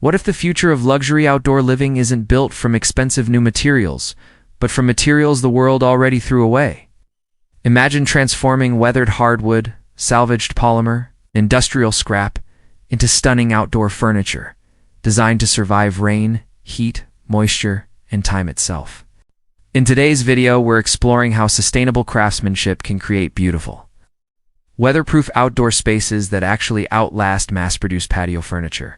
What if the future of luxury outdoor living isn't built from expensive new materials, but from materials the world already threw away? Imagine transforming weathered hardwood, salvaged polymer, industrial scrap into stunning outdoor furniture, designed to survive rain, heat, moisture, and time itself. In today's video, we're exploring how sustainable craftsmanship can create beautiful, weatherproof outdoor spaces that actually outlast mass-produced patio furniture.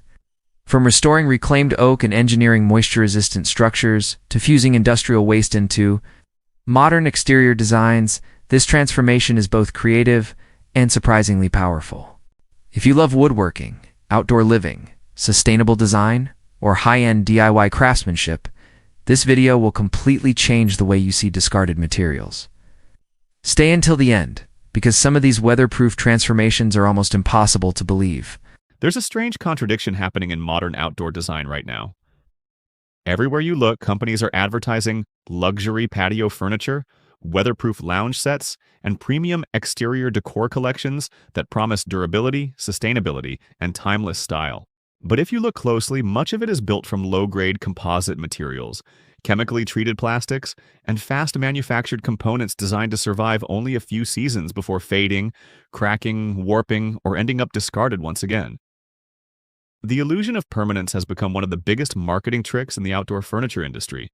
From restoring reclaimed oak and engineering moisture-resistant structures to fusing industrial waste into modern exterior designs, this transformation is both creative and surprisingly powerful. If you love woodworking, outdoor living, sustainable design, or high-end DIY craftsmanship, this video will completely change the way you see discarded materials. Stay until the end, because some of these weatherproof transformations are almost impossible to believe. There's a strange contradiction happening in modern outdoor design right now. Everywhere you look, companies are advertising luxury patio furniture, weatherproof lounge sets, and premium exterior decor collections that promise durability, sustainability, and timeless style. But if you look closely, much of it is built from low-grade composite materials, chemically treated plastics, and fast-manufactured components designed to survive only a few seasons before fading, cracking, warping, or ending up discarded once again. The illusion of permanence has become one of the biggest marketing tricks in the outdoor furniture industry,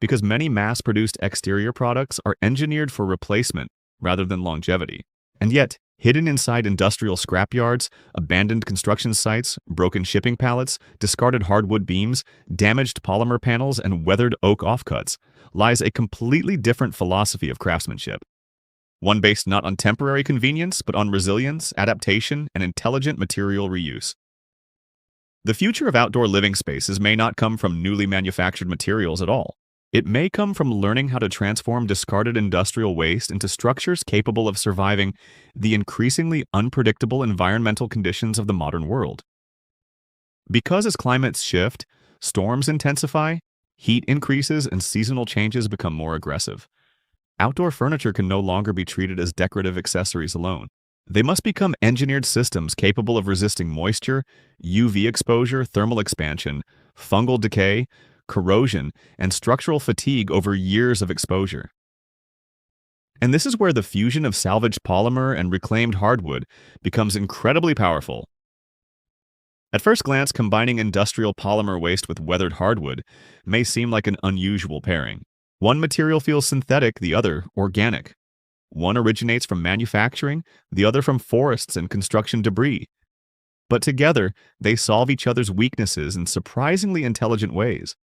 because many mass-produced exterior products are engineered for replacement rather than longevity. And yet, hidden inside industrial scrapyards, abandoned construction sites, broken shipping pallets, discarded hardwood beams, damaged polymer panels, and weathered oak offcuts, lies a completely different philosophy of craftsmanship. One based not on temporary convenience, but on resilience, adaptation, and intelligent material reuse. The future of outdoor living spaces may not come from newly manufactured materials at all. It may come from learning how to transform discarded industrial waste into structures capable of surviving the increasingly unpredictable environmental conditions of the modern world. Because as climates shift, storms intensify, heat increases, and seasonal changes become more aggressive, outdoor furniture can no longer be treated as decorative accessories alone. They must become engineered systems capable of resisting moisture, UV exposure, thermal expansion, fungal decay, corrosion, and structural fatigue over years of exposure. And this is where the fusion of salvaged polymer and reclaimed hardwood becomes incredibly powerful. At first glance, combining industrial polymer waste with weathered hardwood may seem like an unusual pairing. One material feels synthetic, the other organic. One originates from manufacturing, the other from forests and construction debris. But together, they solve each other's weaknesses in surprisingly intelligent ways.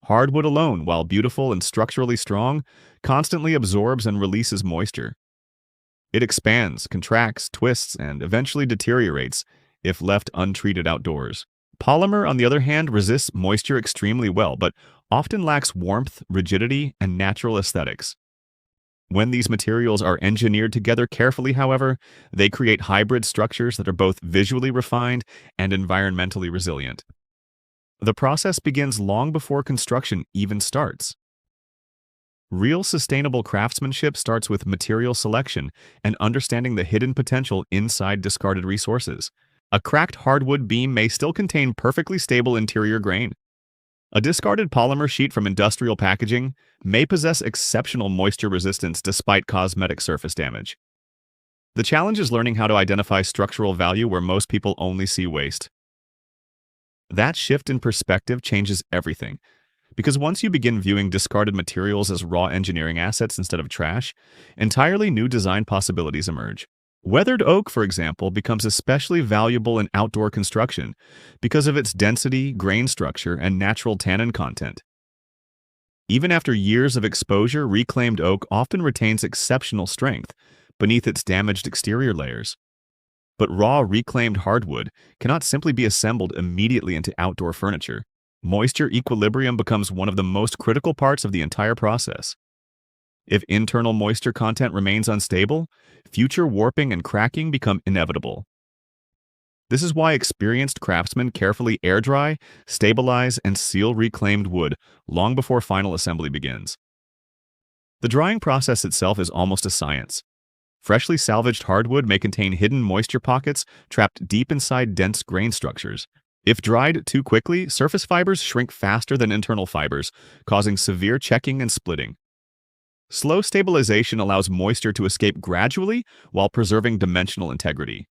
Hardwood alone, while beautiful and structurally strong, constantly absorbs and releases moisture. It expands, contracts, twists, and eventually deteriorates if left untreated outdoors. Polymer, on the other hand, resists moisture extremely well, but often lacks warmth, rigidity, and natural aesthetics. When these materials are engineered together carefully, however, they create hybrid structures that are both visually refined and environmentally resilient. The process begins long before construction even starts. Real sustainable craftsmanship starts with material selection and understanding the hidden potential inside discarded resources. A cracked hardwood beam may still contain perfectly stable interior grain. A discarded polymer sheet from industrial packaging may possess exceptional moisture resistance despite cosmetic surface damage. The challenge is learning how to identify structural value where most people only see waste. That shift in perspective changes everything, because once you begin viewing discarded materials as raw engineering assets instead of trash, entirely new design possibilities emerge. Weathered oak, for example, becomes especially valuable in outdoor construction because of its density, grain structure, and natural tannin content. Even after years of exposure, reclaimed oak often retains exceptional strength beneath its damaged exterior layers. But raw reclaimed hardwood cannot simply be assembled immediately into outdoor furniture. Moisture equilibrium becomes one of the most critical parts of the entire process. If internal moisture content remains unstable, future warping and cracking become inevitable. This is why experienced craftsmen carefully air dry, stabilize, and seal reclaimed wood long before final assembly begins. The drying process itself is almost a science. Freshly salvaged hardwood may contain hidden moisture pockets trapped deep inside dense grain structures. If dried too quickly, surface fibers shrink faster than internal fibers, causing severe checking and splitting. Slow stabilization allows moisture to escape gradually while preserving dimensional integrity.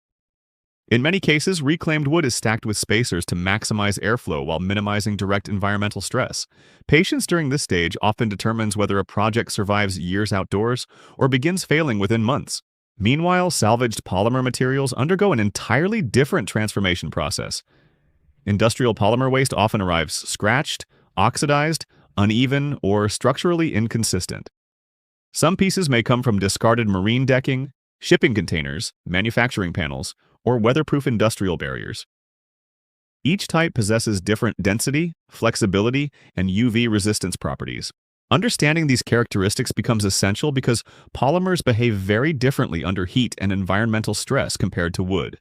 In many cases, reclaimed wood is stacked with spacers to maximize airflow while minimizing direct environmental stress. Patience during this stage often determines whether a project survives years outdoors or begins failing within months. Meanwhile, salvaged polymer materials undergo an entirely different transformation process. Industrial polymer waste often arrives scratched, oxidized, uneven, or structurally inconsistent. Some pieces may come from discarded marine decking, shipping containers, manufacturing panels, or weatherproof industrial barriers. Each type possesses different density, flexibility, and UV resistance properties. Understanding these characteristics becomes essential because polymers behave very differently under heat and environmental stress compared to wood.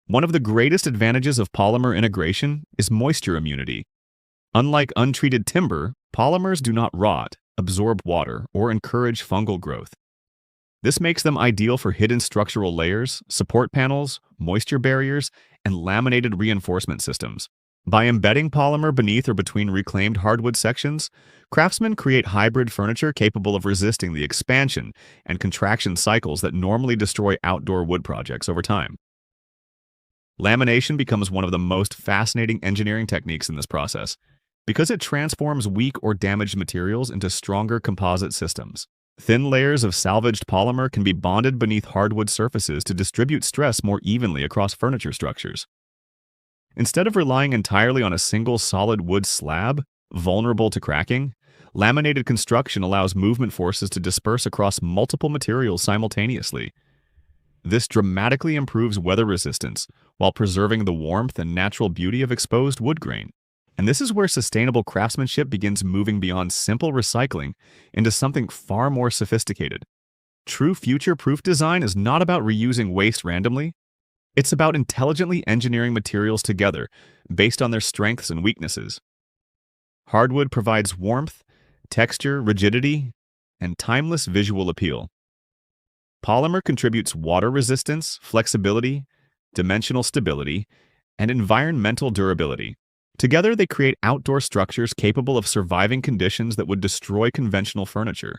One of the greatest advantages of polymer integration is moisture immunity. Unlike untreated timber, polymers do not rot, absorb water, or encourage fungal growth. This makes them ideal for hidden structural layers, support panels, moisture barriers, and laminated reinforcement systems. By embedding polymer beneath or between reclaimed hardwood sections, craftsmen create hybrid furniture capable of resisting the expansion and contraction cycles that normally destroy outdoor wood projects over time. Lamination becomes one of the most fascinating engineering techniques in this process because it transforms weak or damaged materials into stronger composite systems. Thin layers of salvaged polymer can be bonded beneath hardwood surfaces to distribute stress more evenly across furniture structures. Instead of relying entirely on a single solid wood slab, vulnerable to cracking, laminated construction allows movement forces to disperse across multiple materials simultaneously. This dramatically improves weather resistance while preserving the warmth and natural beauty of exposed wood grain. And this is where sustainable craftsmanship begins moving beyond simple recycling into something far more sophisticated. True future-proof design is not about reusing waste randomly. It's about intelligently engineering materials together based on their strengths and weaknesses. Hardwood provides warmth, texture, rigidity, and timeless visual appeal. Polymer contributes water resistance, flexibility, dimensional stability, and environmental durability. Together, they create outdoor structures capable of surviving conditions that would destroy conventional furniture.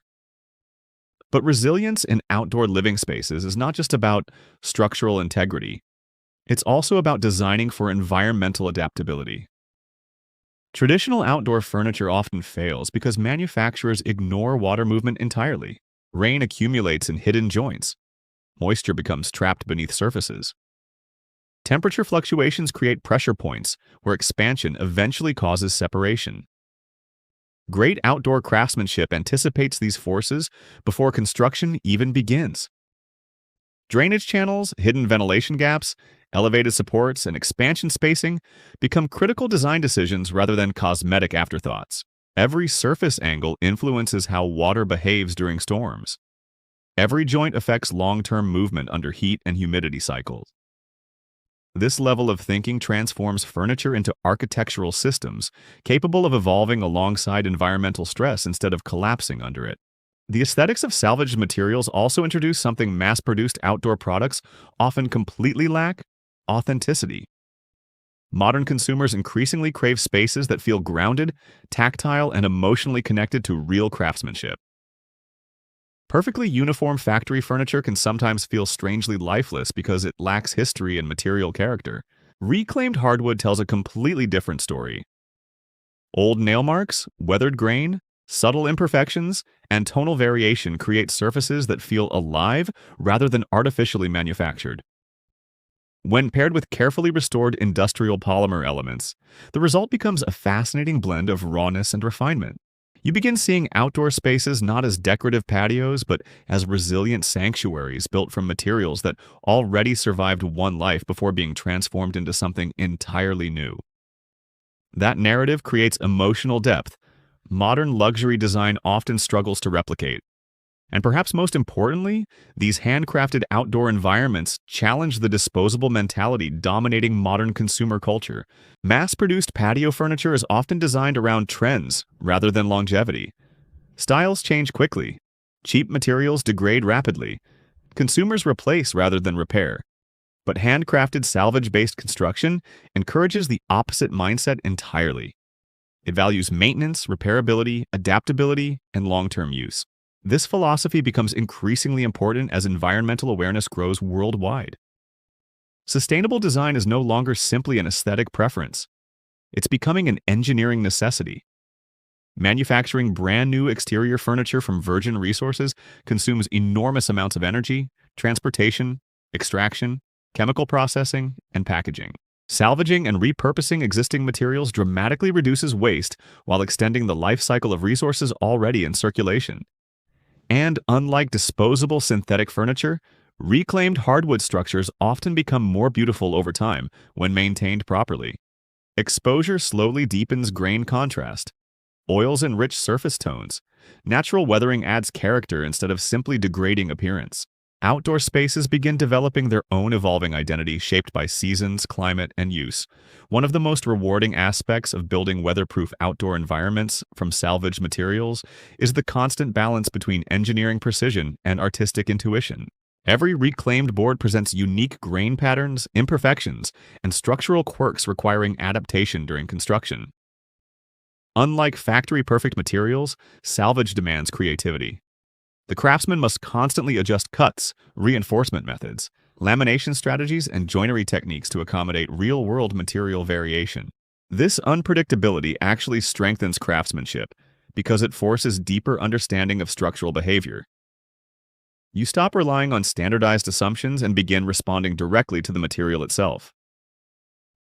But resilience in outdoor living spaces is not just about structural integrity. It's also about designing for environmental adaptability. Traditional outdoor furniture often fails because manufacturers ignore water movement entirely. Rain accumulates in hidden joints. Moisture becomes trapped beneath surfaces. Temperature fluctuations create pressure points where expansion eventually causes separation. Great outdoor craftsmanship anticipates these forces before construction even begins. Drainage channels, hidden ventilation gaps, elevated supports, and expansion spacing become critical design decisions rather than cosmetic afterthoughts. Every surface angle influences how water behaves during storms. Every joint affects long-term movement under heat and humidity cycles. This level of thinking transforms furniture into architectural systems capable of evolving alongside environmental stress instead of collapsing under it. The aesthetics of salvaged materials also introduce something mass-produced outdoor products often completely lack: authenticity. Modern consumers increasingly crave spaces that feel grounded, tactile, and emotionally connected to real craftsmanship. Perfectly uniform factory furniture can sometimes feel strangely lifeless because it lacks history and material character. Reclaimed hardwood tells a completely different story. Old nail marks, weathered grain, subtle imperfections, and tonal variation create surfaces that feel alive rather than artificially manufactured. When paired with carefully restored industrial polymer elements, the result becomes a fascinating blend of rawness and refinement. You begin seeing outdoor spaces not as decorative patios, but as resilient sanctuaries built from materials that already survived one life before being transformed into something entirely new. That narrative creates emotional depth modern luxury design often struggles to replicate. And perhaps most importantly, these handcrafted outdoor environments challenge the disposable mentality dominating modern consumer culture. Mass-produced patio furniture is often designed around trends rather than longevity. Styles change quickly. Cheap materials degrade rapidly. Consumers replace rather than repair. But handcrafted salvage-based construction encourages the opposite mindset entirely. It values maintenance, repairability, adaptability, and long-term use. This philosophy becomes increasingly important as environmental awareness grows worldwide. Sustainable design is no longer simply an aesthetic preference. It's becoming an engineering necessity. Manufacturing brand new exterior furniture from virgin resources consumes enormous amounts of energy, transportation, extraction, chemical processing, and packaging. Salvaging and repurposing existing materials dramatically reduces waste while extending the life cycle of resources already in circulation. And unlike disposable synthetic furniture, reclaimed hardwood structures often become more beautiful over time when maintained properly. Exposure slowly deepens grain contrast. Oils enrich surface tones. Natural weathering adds character instead of simply degrading appearance. Outdoor spaces begin developing their own evolving identity shaped by seasons, climate, and use. One of the most rewarding aspects of building weatherproof outdoor environments from salvaged materials is the constant balance between engineering precision and artistic intuition. Every reclaimed board presents unique grain patterns, imperfections, and structural quirks requiring adaptation during construction. Unlike factory-perfect materials, salvage demands creativity. The craftsman must constantly adjust cuts, reinforcement methods, lamination strategies, and joinery techniques to accommodate real-world material variation. This unpredictability actually strengthens craftsmanship because it forces deeper understanding of structural behavior. You stop relying on standardized assumptions and begin responding directly to the material itself.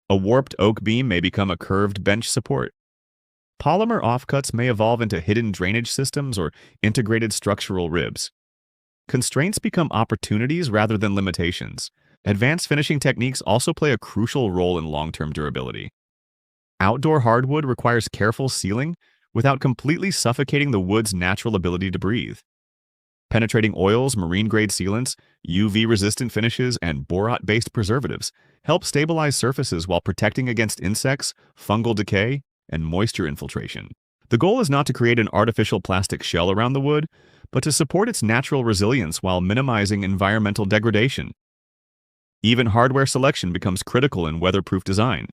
A warped oak beam may become a curved bench support. Polymer offcuts may evolve into hidden drainage systems or integrated structural ribs. Constraints become opportunities rather than limitations. Advanced finishing techniques also play a crucial role in long-term durability. Outdoor hardwood requires careful sealing without completely suffocating the wood's natural ability to breathe. Penetrating oils, marine-grade sealants, UV-resistant finishes, and boron-based preservatives help stabilize surfaces while protecting against insects, fungal decay, and moisture infiltration. The goal is not to create an artificial plastic shell around the wood, but to support its natural resilience while minimizing environmental degradation. Even hardware selection becomes critical in weatherproof design.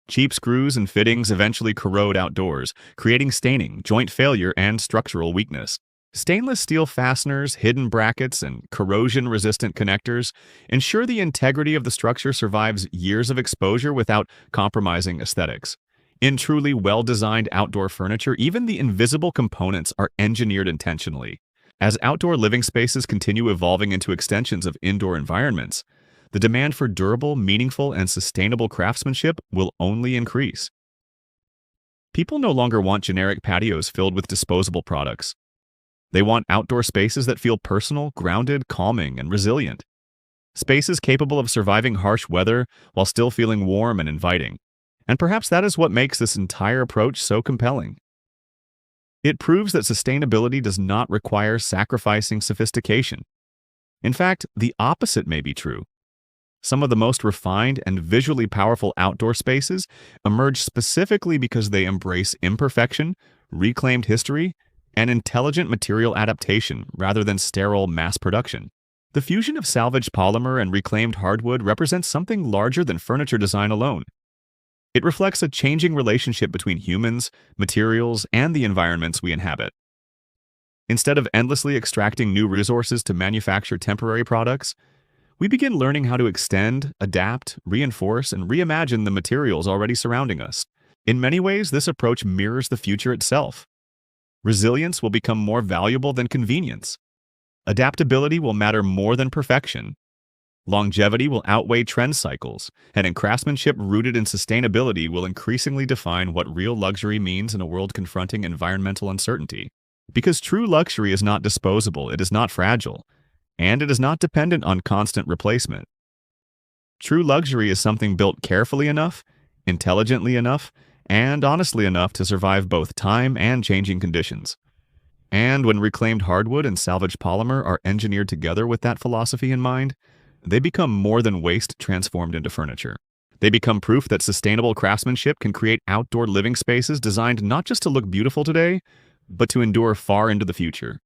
Cheap screws and fittings eventually corrode outdoors, creating staining, joint failure, and structural weakness. Stainless steel fasteners, hidden brackets, and corrosion-resistant connectors ensure the integrity of the structure survives years of exposure without compromising aesthetics. In truly well-designed outdoor furniture, even the invisible components are engineered intentionally. As outdoor living spaces continue evolving into extensions of indoor environments, the demand for durable, meaningful, and sustainable craftsmanship will only increase. People no longer want generic patios filled with disposable products. They want outdoor spaces that feel personal, grounded, calming, and resilient. Spaces capable of surviving harsh weather while still feeling warm and inviting. And perhaps that is what makes this entire approach so compelling. It proves that sustainability does not require sacrificing sophistication. In fact, the opposite may be true. Some of the most refined and visually powerful outdoor spaces emerge specifically because they embrace imperfection, reclaimed history, and intelligent material adaptation rather than sterile mass production. The fusion of salvaged polymer and reclaimed hardwood represents something larger than furniture design alone. It reflects a changing relationship between humans, materials, and the environments we inhabit. Instead of endlessly extracting new resources to manufacture temporary products, we begin learning how to extend, adapt, reinforce, and reimagine the materials already surrounding us. In many ways, this approach mirrors the future itself. Resilience will become more valuable than convenience. Adaptability will matter more than perfection. Longevity will outweigh trend cycles, and craftsmanship rooted in sustainability will increasingly define what real luxury means in a world confronting environmental uncertainty. Because true luxury is not disposable, it is not fragile, and it is not dependent on constant replacement. True luxury is something built carefully enough, intelligently enough, and honestly enough to survive both time and changing conditions. And when reclaimed hardwood and salvaged polymer are engineered together with that philosophy in mind, they become more than waste transformed into furniture. They become proof that sustainable craftsmanship can create outdoor living spaces designed not just to look beautiful today, but to endure far into the future.